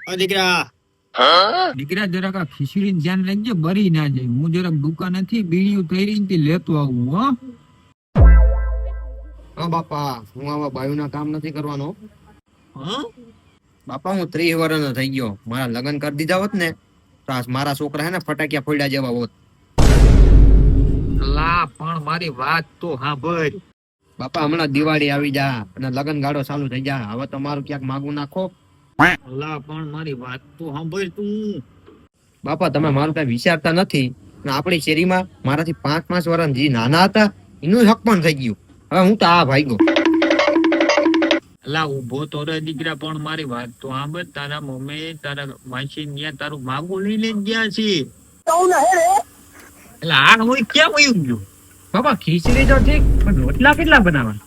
ઓ દીકરા, દીકરા જરાક આ ખીચડી ધ્યાન રાખજે, બરી ના જાય. હું જરાક દુકાનેથી બીડીયું તૈરી લેતો આવું હો. ઓ બાપા, હું આવા બાયુના કામ નથી કરવાનો. હા? બાપા, હું 30 વર્ષનો થઈ ગયો. મારા લગ્ન કરી દીધા હોત ને તો આજ મારા છોકરા હે ને ફટાકિયા ફોડ્યા જેવા હોત. લા પણ મારી વાત તો સાંભળ. બાપા, હમણાં દિવાળી આવી જા અને લગ્ન ગાળો ચાલુ થઈ જા. હવે તમારું ક્યાંક માગું નાખો. લા પણ મારી વાત તો સાંભળ તું. બાપા, તમે મારું કઈ વિચારતા નથી. અને આપણી શેરીમાં મારાથી 5-5 વર્ષ જે નાના હતા એનું હક પણ થઈ ગયું. હવે હું તો આ ભાઈ ગયો. લા ઉભો તો રે દીકરા, પણ મારી વાત તો સાંભળ. તારા મમ્મી તારા માસી ત્યાં તારું માગું લઈને જ ગયા છે. એટલે આ હું ક્યાં વયું ગયું? બાપા, ખીચડી તો ઠીક, પણ રોટલા કેટલા બનાવવા?